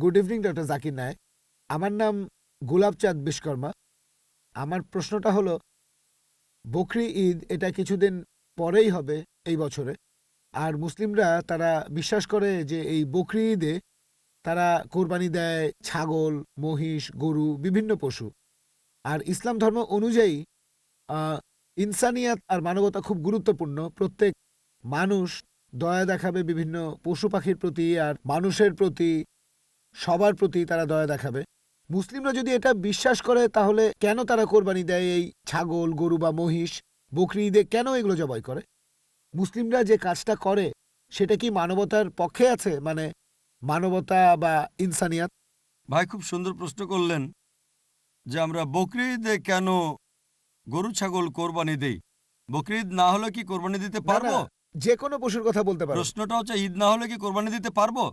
Good evening doctor Zakir Naik. আমার নাম গোলাপচাঁদ বিশ্বকর্মা। আমার প্রশ্নটা হলো, বকরি ঈদ এটা কিছুদিন পরেই হবে এই বছরে। আর মুসলিমরা তারা বিশ্বাস করে যে এই বকরি ঈদে তারা কোরবানি দেয় ছাগল, মহিষ, গরু, বিভিন্ন পশু। আর ইসলাম ধর্ম অনুযায়ী ইনসানিয়াত আর মানবতা খুব গুরুত্বপূর্ণ। প্রত্যেক মানুষ দয়া দেখাবে বিভিন্ন পশু পাখির প্রতি আর মানুষের প্রতি, সবার প্রতি তারা দয়া দেখাবে। মুসলিমরা যদি এটা বিশ্বাস করে তাহলে কেন তারা কোরবানি দেয় এই ছাগল, গরু বা মহিষ? বকরি ঈদে কেন এগুলো জবাই করে? মুসলিমরা যে কাজটা করে সেটা কি মানবতার পক্ষে আছে, মানে মানবতা বা ইনসানিয়াত? ভাই খুব সুন্দর প্রশ্ন করলেন যে আমরা বকরি ঈদে কেন গরু ছাগল কোরবানি দেই। বকরি ঈদ না হলে কি কোরবানি দিতে না, পারবো? যে কোনো পশুর কথা বলতে পারো। প্রশ্নটা হচ্ছে ঈদ না হলে কি কোরবানি দিতে পারবো?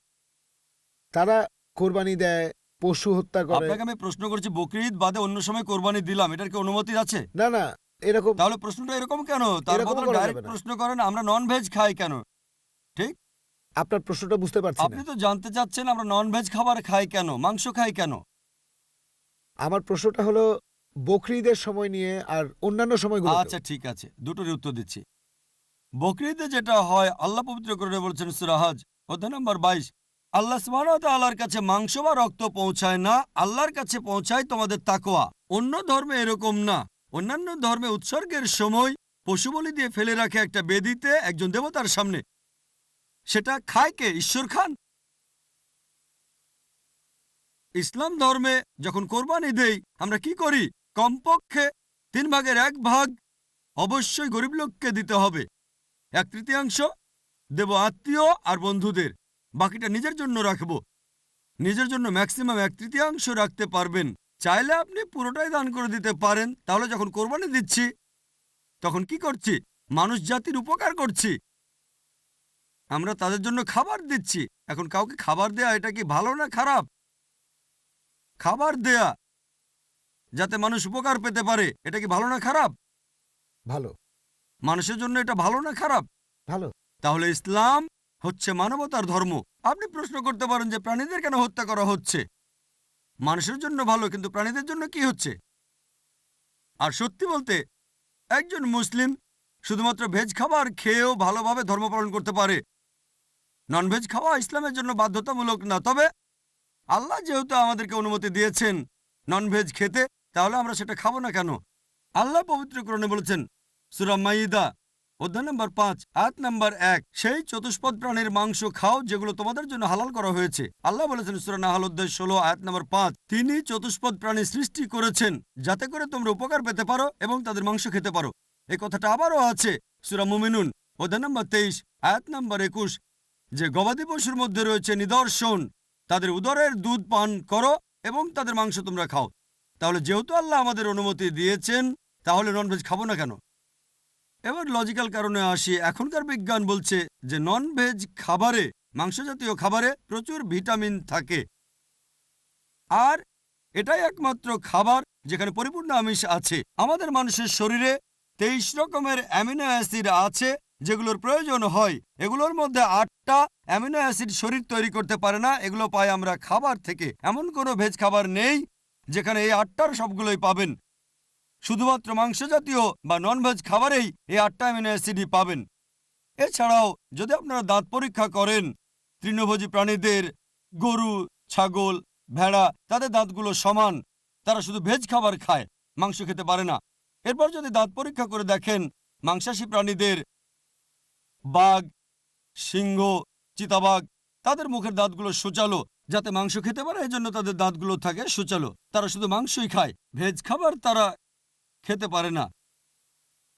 তারা কোরবানি দেয়, পশু হত্যা করে। আপনাকে আমি প্রশ্ন করছি বকরি ঈদ বাদে অন্য সময় কোরবানি দিলাম, এটার কি অনুমতি আছে? না না, এরকম তাহলে প্রশ্নটা এরকম কেন? তার এরকমও বদলে করা যাবে ডাইরেক্ট না। প্রশ্ন করেন আমরা নন ভেজ খাই কেন? ঠিক? আপনার প্রশ্নটা বুঝতে পারছি আপনি না। তো জানতে চাচ্ছেন আমরা নন ভেজ খাবার খাই কেন, মাংস খাই কেন? আমার প্রশ্নটা হলো বকরি ঈদের সময় নিয়ে আর অন্যান্য সময়গুলো। আচ্ছা ঠিক আছে, দুটোরই উত্তর দিচ্ছি। বকরি ঈদে যেটা হয় আল্লাহ পবিত্র করে বলছেন সূরা হজ অধ্যায় নম্বর 22, আল্লাহ সুবহানাহু ওয়া তাআলার কাছে মাংস বা রক্ত পৌঁছায় না, আল্লাহর কাছে পৌঁছায় তোমাদের তাকওয়া। অন্য ধর্মে এরকম না। অন্যান্য ধর্মে উৎসর্গের সময় পশু বলি দিয়ে ফেলে রাখে একটা বেদিতে একজন দেবতার সামনে। সেটা খায় কে? ঈশ্বর খান। ইসলাম ধর্মে যখন কোরবানি দেই আমরা কি করি? কমপক্ষে 1/3 অবশ্যই গরিব লোককে দিতে হবে, 1/3 দেব আত্মীয় আর বন্ধুদের, বাকিটা নিজের জন্য রাখব। নিজের জন্য ম্যাক্সিমাম 1/3 রাখতে পারবেন। চাইলে আপনি পুরোটাই দান করে দিতে পারেন। তাহলে যখন কোরবানি দিচ্ছি তখন কি করছি? মানুষ জাতির উপকার করছি। আমরা তাদের জন্য খাবার দিচ্ছি। এখন কাউকে খাবার দেয়া এটা কি ভালো না খারাপ? খাবার দেয়া যাতে মানুষ উপকার পেতে পারে এটা কি ভালো না খারাপ? ভালো। মানুষের জন্য এটা ভালো না খারাপ? ভালো। তাহলে ইসলাম হচ্ছে মানবতার ধর্ম। আপনি প্রশ্ন করতে পারেন যে প্রাণীদের কেন হত্যা করা হচ্ছে? মানুষের জন্য ভালো, কিন্তু প্রাণীদের জন্য কি হচ্ছে? আর সত্যি বলতে একজন মুসলিম শুধুমাত্র ভেজ খাবার খেয়েও ভালোভাবে ধর্ম পালন করতে পারে। ননভেজ খাওয়া ইসলামের জন্য বাধ্যতামূলক না। তবে আল্লাহ যেহেতু আমাদেরকে অনুমতি দিয়েছেন ননভেজ খেতে, তাহলে আমরা সেটা খাবো না কেন? আল্লাহ পবিত্র কোরআনে বলেছেন সূরা মাইদা অধ্যায় নম্বর 5 আয়াত নম্বর 1, সেই চতুষ্পদ প্রাণীর মাংস খাও যেগুলো তোমাদের জন্য হালাল করা হয়েছে। আল্লাহ বলেছেন সূরা নাহল অধ্যায় 16 আয়াত নম্বর 5, তিনি চতুষ্পদ প্রাণী সৃষ্টি করেছেন যাতে করে তোমরা উপকার পেতে পারো এবং তাদের মাংস খেতে পারো। এই কথাটা আবারও আছে সূরা মুমিনুন অধ্যায় নম্বর 23 আয়াত নম্বর 21, যে গবাদি পশুর মধ্যে রয়েছে নিদর্শন, তাদের উদরের দুধ পান করো এবং তাদের মাংস তোমরা খাও। তাহলে যেহেতু আল্লাহ আমাদের অনুমতি দিয়েছেন, তাহলে ননভেজ খাবো না কেন? এবার লজিক্যাল কারণে আসি। এখনকার বিজ্ঞান বলছে যে ননভেজ খাবারে, মাংস জাতীয় খাবারে প্রচুর ভিটামিন থাকে, আর এটাই একমাত্র খাবার যেখানে পরিপূর্ণ আমিষ আছে। আমাদের মানুষের শরীরে 23 রকমের অ্যামিনো অ্যাসিড আছে যেগুলোর প্রয়োজন হয়। এগুলোর মধ্যে 8টা অ্যামিনো অ্যাসিড শরীর তৈরি করতে পারে না, এগুলো পাই আমরা খাবার থেকে। এমন কোনো ভেজ খাবার নেই যেখানে এই 8টার সবগুলোই পাবেন। শুধুমাত্র মাংস জাতীয় বা ননভেজ খাবারেই এই 8টা অ্যামিনো অ্যাসিডই পাবেন। এছাড়াও যদি আপনারা দাঁত পরীক্ষা করেন তৃণভোজী প্রাণীদের, গরু, ছাগল, ভেড়া, তাদের দাঁতগুলো সমান। তারা শুধু ভেজ খাবার খায়, মাংস খেতে পারে না। এরপর যদি দাঁত পরীক্ষা করে দেখেন মাংসাশী প্রাণীদের, বাঘ, সিংহ, চিতাবাঘ, তাদের মুখের দাঁতগুলো সূচালো যাতে মাংস খেতে পারে, এজন্য তাদের দাঁতগুলো থাকে সূচালো। তারা শুধু মাংসই খায়, ভেজ খাবার তারা খেতে পারে না।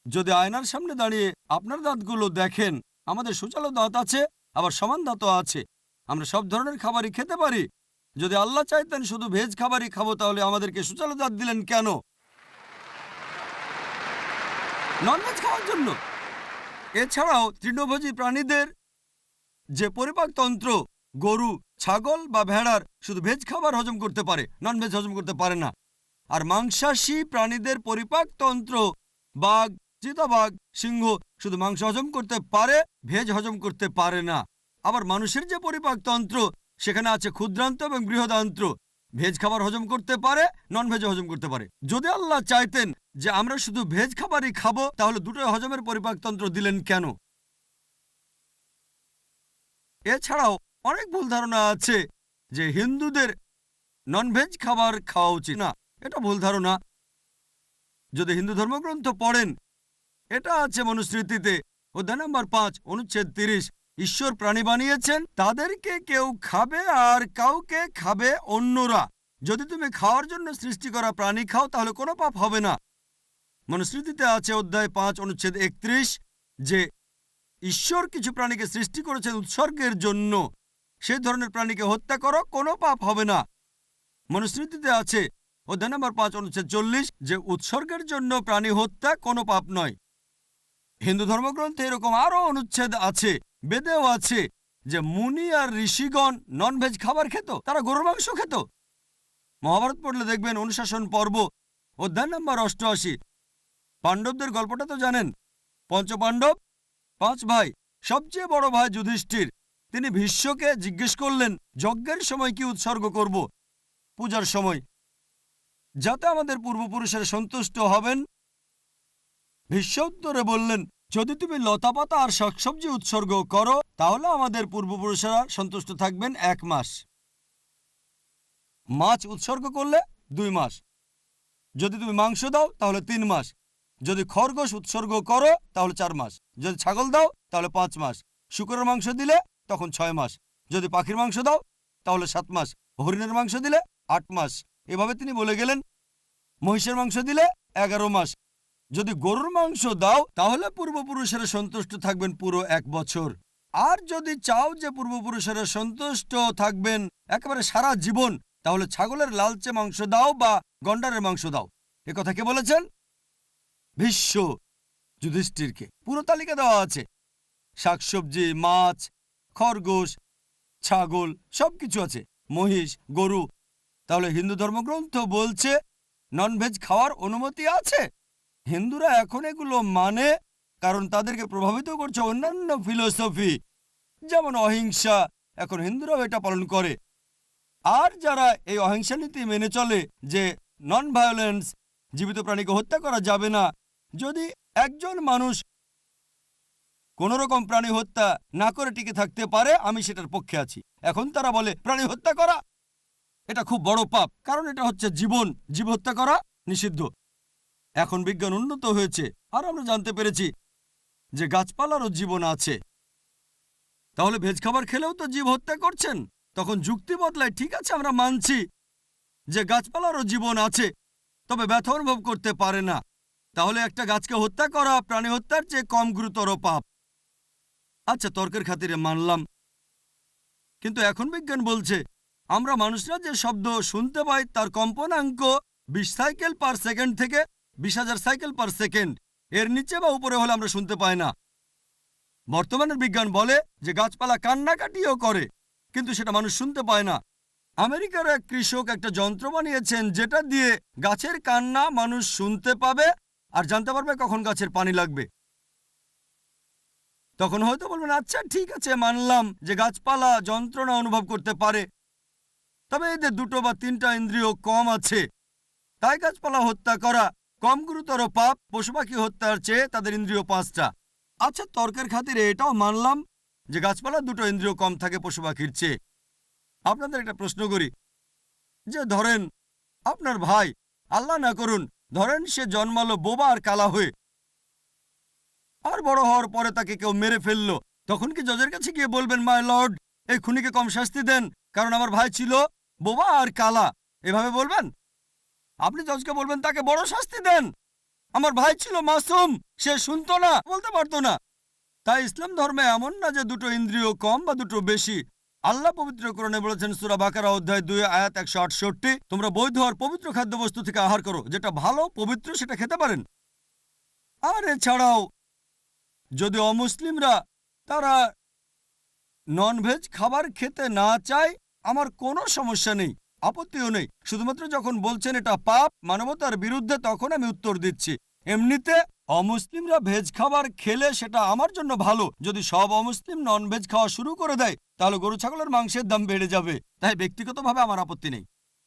যদি আয়নার সামনে দাঁড়িয়ে আপনার দাঁতগুলো দেখেন, আমাদের সূচালো দাঁত আছে, আবার সমান দাঁতও আছে। আমরা সব ধরনের খাবারই খেতে পারি। যদি আল্লাহ চাইতেন শুধু ভেজ খাবারই খাবো, তাহলে আমাদেরকে সূচালো দাঁত দিলেন কেন? ননভেজ খাওয়ার জন্য। এছাড়াও তৃণভোজী প্রাণীদের যে পরিপাকতন্ত্র, গরু, ছাগল বা ভেড়ার শুধু ভেজ খাবার হজম করতে পারে, ননভেজ হজম করতে পারে না। আর মাংসাশী প্রাণীদের পরিপাকতন্ত্র, বাঘ, চিতাবাঘ, সিংহ শুধু মাংস হজম করতে পারে, ভেজ হজম করতে পারে না। আবার মানুষের যে পরিপাকতন্ত্র, সেখানে আছে ক্ষুদ্রান্ত এবং বৃহদান্ত্র। ভেজ খাবার হজম করতে পারে, নন ভেজ হজম করতে পারে। যদি আল্লাহ চাইতেন যে আমরা শুধু ভেজ খাবারই খাবো, তাহলে দুটোই হজমের পরিপাকতন্ত্র দিলেন কেন? এছাড়াও অনেক ভুল ধারণা আছে যে হিন্দুদের নন ভেজ খাবার খাওয়া উচিত না। এটা ভুল ধারণা। যদি হিন্দু ধর্মগ্রন্থ পড়েন, এটা আছে মনুস্মৃতিতে অধ্যায় নম্বর 5 অনুচ্ছেদ 30। ঈশ্বর প্রাণী বানিয়েছেন, তাদেরকে কেউ খাবে আর কাউকে খাবে অন্যরা। যদি তুমি খাওয়ার জন্য সৃষ্টি করা প্রাণী খাও তাহলে কোনো পাপ হবে না। মনুস্মৃতিতে আছে অধ্যায় 5 অনুচ্ছেদ 31 যে ঈশ্বর কিছু প্রাণীকে সৃষ্টি করেছেন উৎসর্গের জন্য। সেই ধরনের প্রাণীকে হত্যা করো, কোনো পাপ হবে না। মনুস্মৃতিতে আছে অধ্যায় নম্বর 5 অনুচ্ছেদ 40 যে উৎসর্গের জন্য প্রাণী হত্যা কোনো পাপ নয়। হিন্দু ধর্মগ্রন্থে এরকম আরও অনুচ্ছেদ আছে। বেদেও আছে যে মুনি আর ঋষিগণ নন ভেজ খাবার খেত, তারা গরুর মাংস খেত। মহাভারত পড়লে দেখবেন অনুশাসন পর্ব অধ্যায় নম্বর 88। পাণ্ডবদের গল্পটা তো জানেন। পঞ্চপাণ্ডব 5 ভাই, সবচেয়ে বড় ভাই যুধিষ্ঠির, তিনি ভীষ্মকে জিজ্ঞেস করলেন যজ্ঞের সময় কি উৎসর্গ করব, পূজার সময়, যাতে আমাদের পূর্বপুরুষের সন্তুষ্ট হবেন। ভীষ্ম উত্তরে বললেন, যদি তুমি লতাপাতা আর শাকসবজি উৎসর্গ করো তাহলে আমাদের পূর্বপুরুষেরা সন্তুষ্ট থাকবেন 1 মাস। মাছ উৎসর্গ করলে 2 মাস। যদি তুমি মাংস দাও তাহলে 3 মাস। যদি খরগোশ উৎসর্গ করো তাহলে 4 মাস। যদি ছাগল দাও তাহলে 5 মাস। শূকরের মাংস দিলে তখন 6 মাস। যদি পাখির মাংস দাও তাহলে 7 মাস। হরিণের মাংস দিলে 8 মাস। এভাবে তিনি বলে গেলেন। মহিষের মাংস দিলে 11 মাস। যদি গরুর মাংস দাও তাহলে পূর্বপুরুষেরা সন্তুষ্ট থাকবেন পুরো 1 বছর। আর যদি চাও যে পূর্বপুরুষেরা সন্তুষ্ট থাকবেন একেবারে সারা জীবন, তাহলে ছাগলের লালচে মাংস দাও বা গন্ডারের মাংস দাও। এ কথা কে বলেছেন? ভীষ্ম যুধিষ্ঠিরকে। পুরো তালিকা দেওয়া আছে, শাকসবজি, মাছ, খরগোশ, ছাগল, সবকিছু আছে, মহিষ, গরু। তাহলে হিন্দু ধর্মগ্রন্থ বলছে নন ভেজ খাওয়ার অনুমতি আছে। হিন্দুরা এখন এগুলো মানে কারণ তাদেরকে প্রভাবিত করছে অন্যান্য ফিলোসফি, যেমন অহিংসা। এখন হিন্দুরাও এটা পালন করে। আর যারা এই অহিংসা নীতি মেনে চলে যে নন ভায়োলেন্স, জীবিত প্রাণীকে হত্যা করা যাবে না, যদি একজন মানুষ কোন রকম প্রাণী হত্যা না করে টিকে থাকতে পারে, আমি সেটার পক্ষে আছি। এখন তারা বলে প্রাণী হত্যা করা এটা খুব বড় পাপ, কারণ এটা হচ্ছে জীবন, জীব হত্যা করা নিষিদ্ধ। এখন বিজ্ঞান উন্নত হয়েছে আর আমরা জানতে পেরেছি যে গাছপালারও জীবন আছে। তাহলে ভেজ খাবার খেলেও তো জীব হত্যা করছেন। তখন যুক্তি বদলায়, ঠিক আছে আমরা মানছি যে গাছপালারও জীবন আছে, তবে ব্যথা অনুভব করতে পারে না। তাহলে একটা গাছকে হত্যা করা প্রাণী হত্যার চেয়ে কম গুরুতর পাপ। আচ্ছা, তর্কের খাতিরে মানলাম, কিন্তু এখন বিজ্ঞান বলছে আমরা মানুষরা যে শব্দ শুনতে পাই তার কম্পনাঙ্ক 20 সাইকেল পার সেকেন্ড থেকে 20,000 সাইকেল পার সেকেন্ড। এর নিচে বা উপরে হলে আমরা শুনতে পাই না। বর্তমানের বিজ্ঞান বলে যে গাছপালা কান্নাকাটিও করে, কিন্তু সেটা মানুষ শুনতে পায় না। আমেরিকার এক কৃষক একটা যন্ত্র বানিয়েছেন যেটা দিয়ে গাছের কান্না মানুষ শুনতে পাবে আর জানতে পারবে কখন গাছের পানি লাগবে। তখন হয়তো বলবেন, আচ্ছা ঠিক আছে, মানলাম যে গাছপালা যন্ত্রণা অনুভব করতে পারে, তবে এদের 2 বা 3টা ইন্দ্রিয় কম আছে, তাই গাছপালা হত্যা করা কম গুরুতর পাপ পশু পাখি হত্যার চেয়ে তাদের ইন্দ্রিয় 5টা। আচ্ছা, তর্কের খাতিরে এটাও মানলাম যে গাছপালা 2টো ইন্দ্রিয় কম থাকে পশু পাখির চেয়ে। আপনাদের একটা প্রশ্ন করি, যে ধরেন আপনার ভাই, আল্লাহ না করুন, ধরেন সে জন্মালো বোবা আর কালা হয়ে, আর বড় হওয়ার পরে তাকে কেউ মেরে ফেললো, তখন কি জজের কাছে গিয়ে বলবেন, মাই লর্ড এই খুনিকে কম শাস্তি দেন কারণ আমার ভাই ছিল বোবা আর কালা? এভাবে বলবেন? আপনি জজকে বলবেন তাকে বড় শাস্তি দেন, আমার ভাই ছিল মাসুম, সে শুনতো না, বলতে পারতো না। তাই ইসলাম ধর্মে এমন না যে 2টো ইন্দ্রিয় কম বা 2টো বেশি। আল্লাহ পবিত্র কোরআনে বলেছেন সূরা বাকারা অধ্যায় 2 আয়াত 168, তোমরা বৈধ আর পবিত্র খাদ্যবস্তু থেকে আহার করো, যেটা ভালো পবিত্র সেটা খেতে পারেন। আর এছাড়াও যদি অমুসলিমরা তারা ননভেজ খাবার খেতে না চায়, আমার কোনো সমস্যা নেই, আপত্তিও নেই। শুধুমাত্র যখন বলছেন এটা পাপ, মানবতার বিরুদ্ধে, তখন আমি উত্তর দিচ্ছি। এমনিতে অমুসলিমরা ভেজ খাবার খেলে সেটা আমার জন্য ভালো। যদি সব অমুসলিম ননভেজ খাওয়া শুরু করে দেয় তাহলে গরু ছাগলের মাংসের দাম বেড়ে যাবে। তাই ব্যক্তিগতভাবে আমার আপত্তি নেই।